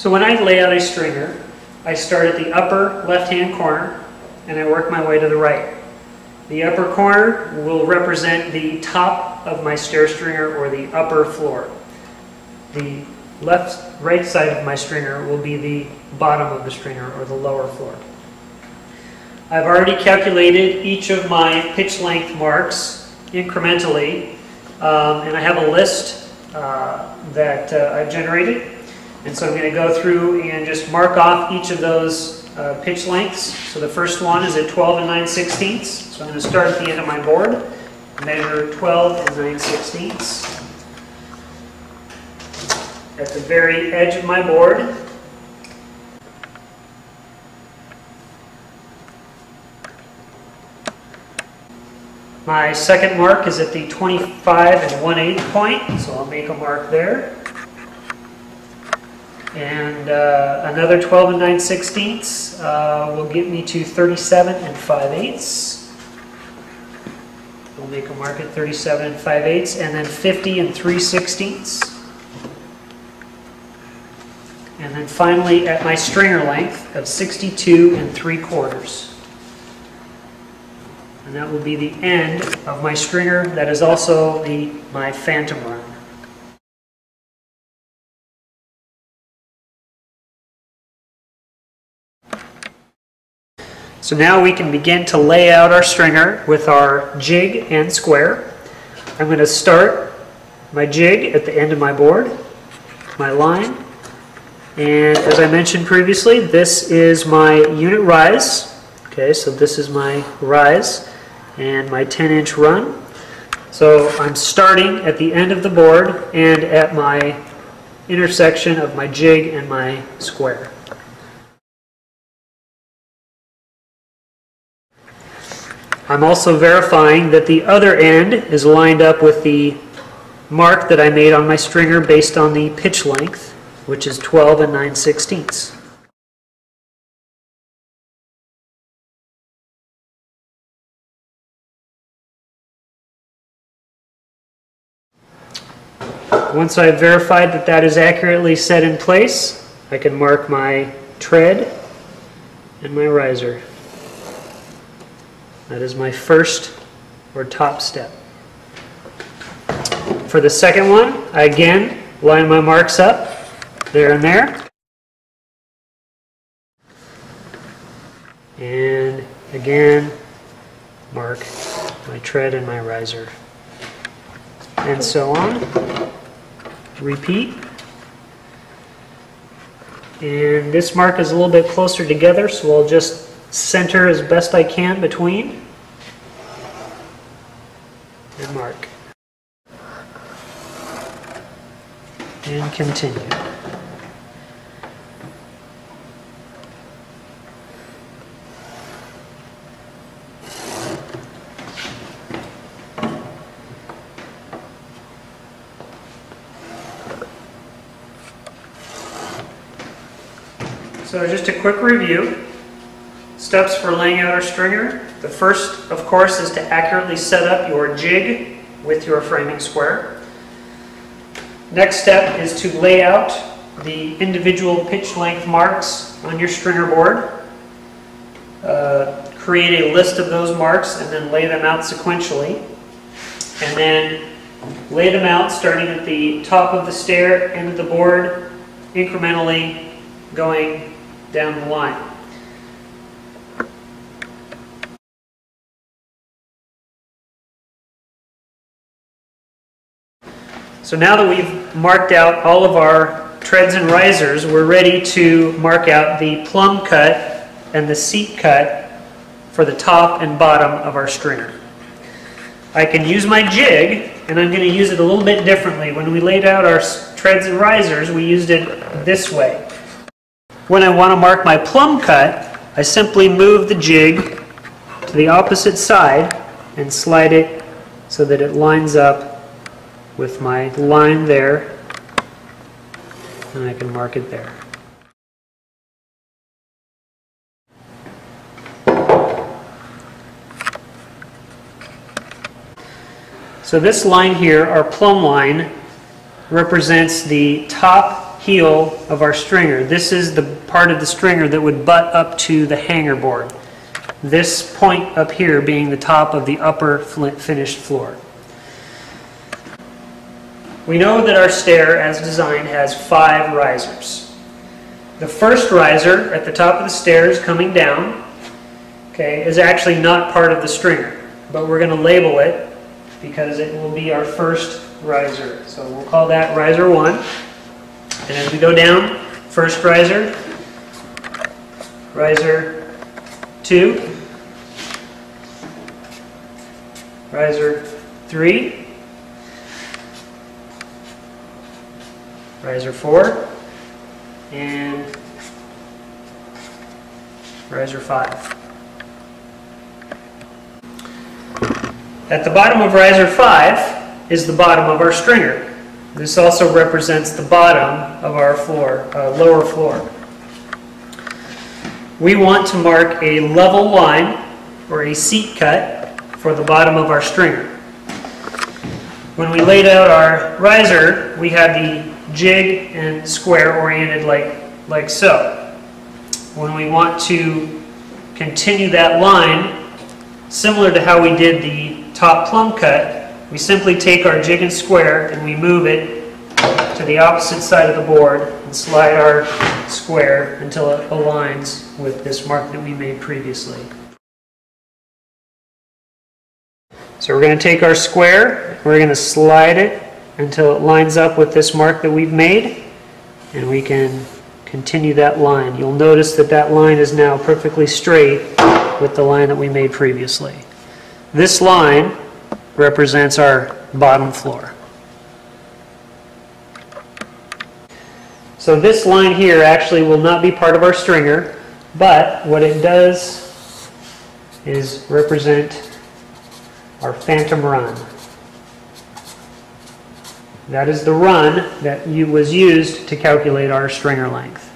So when I lay out a stringer, I start at the upper left-hand corner and I work my way to the right. The upper corner will represent the top of my stair stringer or the upper floor. The right side of my stringer will be the bottom of the stringer or the lower floor. I've already calculated each of my pitch length marks incrementally, and I have a list that I've generated. And so I'm going to go through and just mark off each of those pitch lengths. So the first one is at 12 and 9/16. So I'm going to start at the end of my board, measure 12 and 9/16. At the very edge of my board, my second mark is at the 25 and 1/8 point, so I'll make a mark there. And another 12 and 9/16 will get me to 37 and 5/8. We'll make a mark at 37 and 5/8, and then 50 and 3/16. And then finally at my stringer length of 62 and 3/4. And that will be the end of my stringer. That is also my phantom run. So now we can begin to lay out our stringer with our jig and square. I'm going to start my jig at the end of my board, my line. And as I mentioned previously, this is my unit rise. Okay, so this is my rise and my 10-inch run. So I'm starting at the end of the board and at my intersection of my jig and my square. I'm also verifying that the other end is lined up with the mark that I made on my stringer based on the pitch length, which is 12 and 9/16. Once I've verified that that is accurately set in place, I can mark my tread and my riser. That is my first or top step. For the second one, I again line my marks up there and there. And again, mark my tread and my riser. And so on. Repeat. And this mark is a little bit closer together, so I'll just center as best I can between and mark. And continue. So just a quick review. Steps for laying out our stringer. The first, of course, is to accurately set up your jig with your framing square. Next step is to lay out the individual pitch length marks on your stringer board. Create a list of those marks and then lay them out sequentially. And then lay them out starting at the top of the stair, end of the board, incrementally going down the line. So now that we've marked out all of our treads and risers, we're ready to mark out the plumb cut and the seat cut for the top and bottom of our stringer. I can use my jig, and I'm going to use it a little bit differently. When we laid out our treads and risers, we used it this way. When I want to mark my plumb cut, I simply move the jig to the opposite side and slide it so that it lines up with my line there, and I can mark it there. So this line here, our plumb line, represents the top heel of our stringer. This is the part of the stringer that would butt up to the hanger board. This point up here being the top of the upper finished floor. We know that our stair, as designed, has 5 risers. The first riser at the top of the stairs coming down, okay, is actually not part of the stringer, but we're going to label it because it will be our first riser. So we'll call that riser 1. And as we go down, first riser, riser 2, riser 3, riser 4, and riser 5. At the bottom of riser 5 is the bottom of our stringer. This also represents the bottom of our floor, lower floor. We want to mark a level line or a seat cut for the bottom of our stringer. When we laid out our riser, we had the jig and square oriented like so. When we want to continue that line, similar to how we did the top plumb cut, we simply take our jig and square and we move it to the opposite side of the board and slide our square until it aligns with this mark that we made previously. So we're going to take our square, we're going to slide it until it lines up with this mark that we've made, and we can continue that line. You'll notice that that line is now perfectly straight with the line that we made previously. This line represents our bottom floor. So this line here actually will not be part of our stringer, but what it does is represent our phantom run. That is the run that was used to calculate our stringer length.